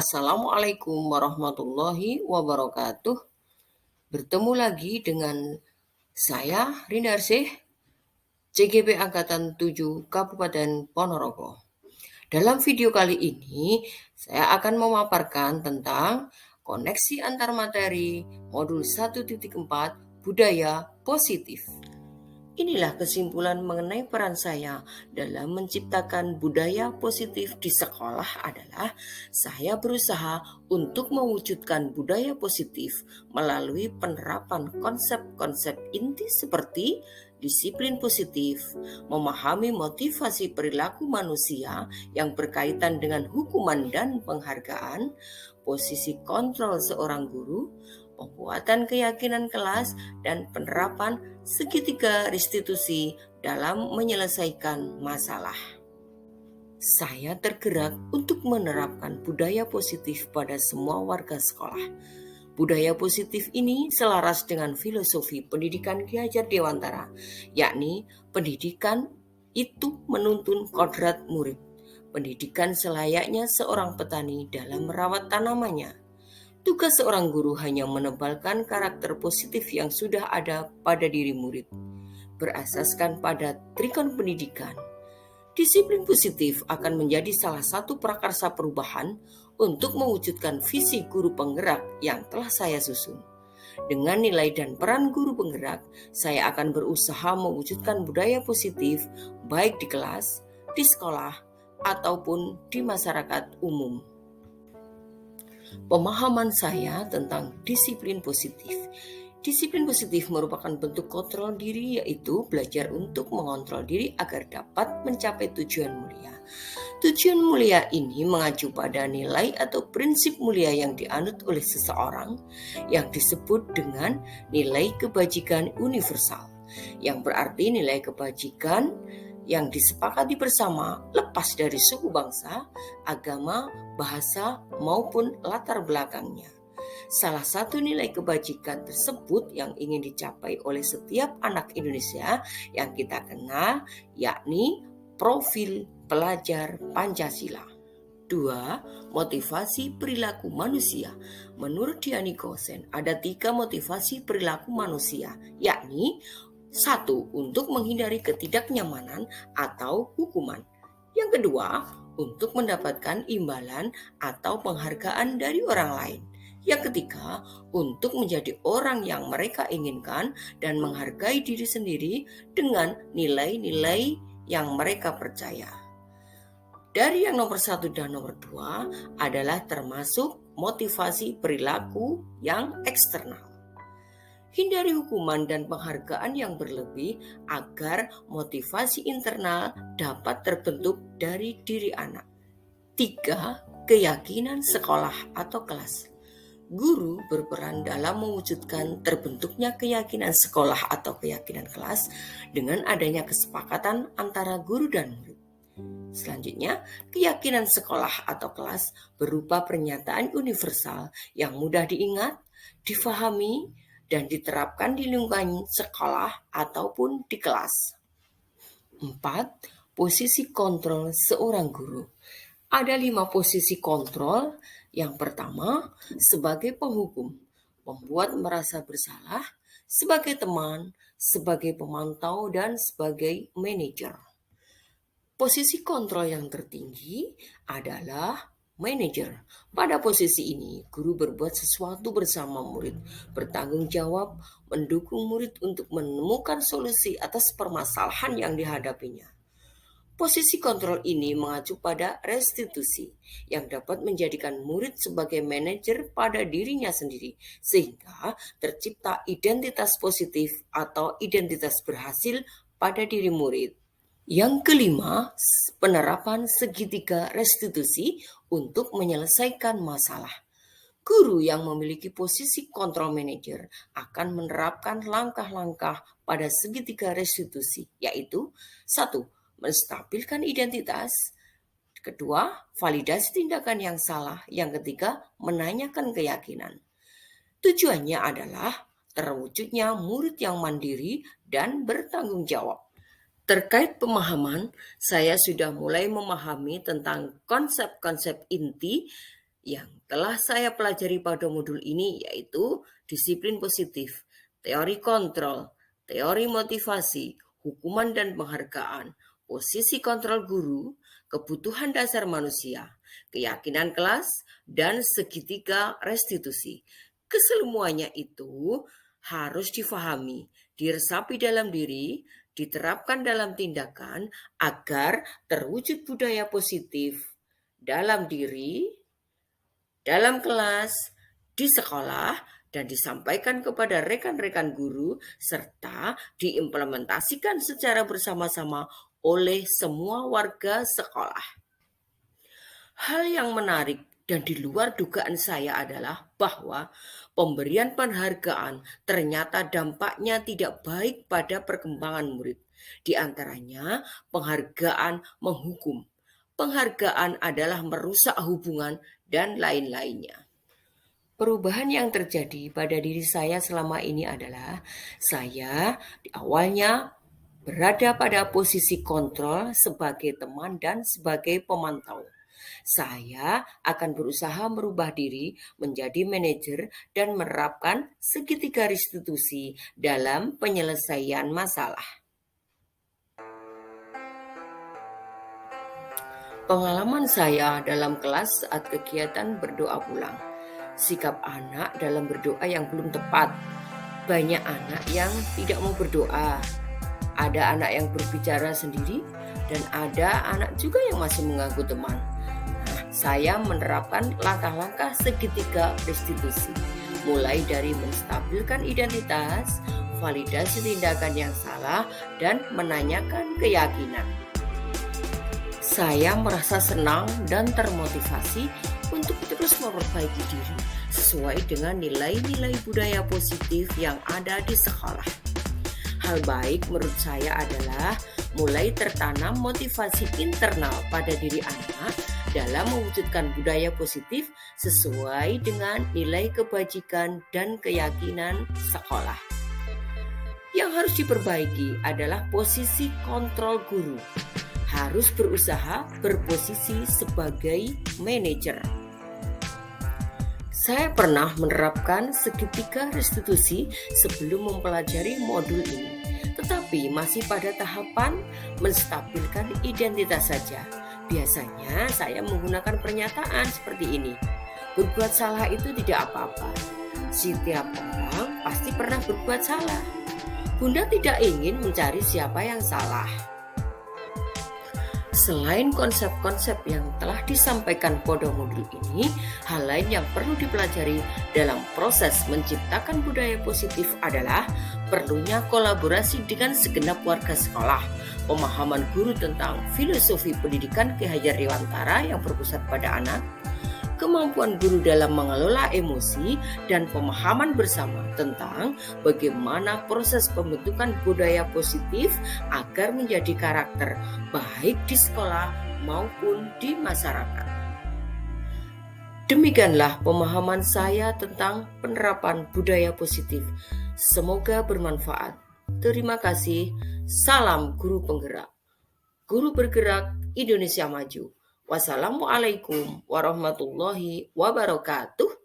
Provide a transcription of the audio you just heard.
Assalamualaikum warahmatullahi wabarakatuh. Bertemu lagi dengan saya Rindarsih, CGP Angkatan 7 Kabupaten Ponorogo. Dalam video kali ini, saya akan memaparkan tentang koneksi antar materi modul 1.4 budaya positif. Inilah kesimpulan mengenai peran saya dalam menciptakan budaya positif di sekolah adalah saya berusaha untuk mewujudkan budaya positif melalui penerapan konsep-konsep inti seperti disiplin positif, memahami motivasi perilaku manusia yang berkaitan dengan hukuman dan penghargaan, posisi kontrol seorang guru, pembuatan keyakinan kelas, dan penerapan segitiga restitusi dalam menyelesaikan masalah. Saya tergerak untuk menerapkan budaya positif pada semua warga sekolah. Budaya positif ini selaras dengan filosofi pendidikan Ki Hajar Dewantara, yakni pendidikan itu menuntun kodrat murid. Pendidikan selayaknya seorang petani dalam merawat tanamannya. Tugas seorang guru hanya menebalkan karakter positif yang sudah ada pada diri murid. Berasaskan pada trikon pendidikan, disiplin positif akan menjadi salah satu prakarsa perubahan untuk mewujudkan visi guru penggerak yang telah saya susun. Dengan nilai dan peran guru penggerak, saya akan berusaha mewujudkan budaya positif baik di kelas, di sekolah, ataupun di masyarakat umum. Pemahaman saya tentang disiplin positif. Disiplin positif merupakan bentuk kontrol diri, yaitu belajar untuk mengontrol diri agar dapat mencapai tujuan mulia. Tujuan mulia ini mengacu pada nilai atau prinsip mulia yang dianut oleh seseorang yang disebut dengan nilai kebajikan universal, yang berarti nilai kebajikan yang disepakati bersama lepas dari suku bangsa, agama, bahasa, maupun latar belakangnya. Salah satu nilai kebajikan tersebut yang ingin dicapai oleh setiap anak Indonesia yang kita kenal, yakni profil pelajar Pancasila. 2. Motivasi perilaku manusia. Menurut Diani Gosen, ada 3 motivasi perilaku manusia, yakni 1. Untuk menghindari ketidaknyamanan atau hukuman. Yang kedua, untuk mendapatkan imbalan atau penghargaan dari orang lain. Yang ketiga, untuk menjadi orang yang mereka inginkan dan menghargai diri sendiri dengan nilai-nilai yang mereka percaya. Dari yang nomor 1 dan nomor 2 adalah termasuk motivasi perilaku yang eksternal. Hindari hukuman dan penghargaan yang berlebih agar motivasi internal dapat terbentuk dari diri anak. 3. Keyakinan sekolah atau kelas. Guru berperan dalam mewujudkan terbentuknya keyakinan sekolah atau keyakinan kelas dengan adanya kesepakatan antara guru dan murid. Selanjutnya, keyakinan sekolah atau kelas berupa pernyataan universal yang mudah diingat, difahami, dan diterapkan di lingkungan sekolah ataupun di kelas. 4. Posisi kontrol seorang guru. Ada 5 posisi kontrol. Yang pertama, sebagai penghukum, membuat merasa bersalah, sebagai teman, sebagai pemantau, dan sebagai manajer. Posisi kontrol yang tertinggi adalah manajer. Pada posisi ini, guru berbuat sesuatu bersama murid, bertanggung jawab, mendukung murid untuk menemukan solusi atas permasalahan yang dihadapinya. Posisi kontrol ini mengacu pada restitusi yang dapat menjadikan murid sebagai manajer pada dirinya sendiri, sehingga tercipta identitas positif atau identitas berhasil pada diri murid. Yang kelima, penerapan segitiga restitusi untuk menyelesaikan masalah. Guru yang memiliki posisi kontrol manajer akan menerapkan langkah-langkah pada segitiga restitusi, yaitu 1. Menstabilkan identitas, kedua, validasi tindakan yang salah, yang ketiga, menanyakan keyakinan. Tujuannya adalah terwujudnya murid yang mandiri dan bertanggung jawab. Terkait pemahaman, saya sudah mulai memahami tentang konsep-konsep inti yang telah saya pelajari pada modul ini yaitu disiplin positif, teori kontrol, teori motivasi, hukuman dan penghargaan, posisi kontrol guru, kebutuhan dasar manusia, keyakinan kelas, dan segitiga restitusi. Kesemuanya itu harus difahami, diresapi dalam diri, diterapkan dalam tindakan agar terwujud budaya positif dalam diri, dalam kelas, di sekolah, dan disampaikan kepada rekan-rekan guru, serta diimplementasikan secara bersama-sama oleh semua warga sekolah. Hal yang menarik dan di luar dugaan saya adalah bahwa pemberian penghargaan ternyata dampaknya tidak baik pada perkembangan murid. Di antaranya, penghargaan menghukum. Penghargaan adalah merusak hubungan dan lain-lainnya. Perubahan yang terjadi pada diri saya selama ini adalah saya di awalnya berada pada posisi kontrol sebagai teman dan sebagai pemantau. Saya akan berusaha merubah diri menjadi manajer dan menerapkan segitiga restitusi dalam penyelesaian masalah. Pengalaman saya dalam kelas saat kegiatan berdoa pulang. Sikap anak dalam berdoa yang belum tepat. Banyak anak yang tidak mau berdoa. Ada anak yang berbicara sendiri dan ada anak juga yang masih mengganggu teman. Saya menerapkan langkah-langkah segitiga restitusi, mulai dari menstabilkan identitas, validasi tindakan yang salah, dan menanyakan keyakinan. Saya merasa senang dan termotivasi untuk terus memperbaiki diri sesuai dengan nilai-nilai budaya positif yang ada di sekolah. Hal baik menurut saya adalah mulai tertanam motivasi internal pada diri anak dalam mewujudkan budaya positif sesuai dengan nilai kebajikan dan keyakinan sekolah. Yang harus diperbaiki adalah posisi kontrol guru. Harus berusaha berposisi sebagai manajer. Saya pernah menerapkan segitiga restitusi sebelum mempelajari modul ini, tetapi masih pada tahapan menstabilkan identitas saja. Biasanya saya menggunakan pernyataan seperti ini. Berbuat salah itu tidak apa-apa. Setiap orang pasti pernah berbuat salah. Bunda tidak ingin mencari siapa yang salah. Selain konsep-konsep yang telah disampaikan pada modul ini, hal lain yang perlu dipelajari dalam proses menciptakan budaya positif adalah perlunya kolaborasi dengan segenap warga sekolah, pemahaman guru tentang filosofi pendidikan Ki Hajar Dewantara yang berpusat pada anak, kemampuan guru dalam mengelola emosi, dan pemahaman bersama tentang bagaimana proses pembentukan budaya positif agar menjadi karakter baik di sekolah maupun di masyarakat. Demikianlah pemahaman saya tentang penerapan budaya positif. Semoga bermanfaat. Terima kasih. Salam guru penggerak. Guru bergerak Indonesia Maju. Wassalamualaikum warahmatullahi wabarakatuh.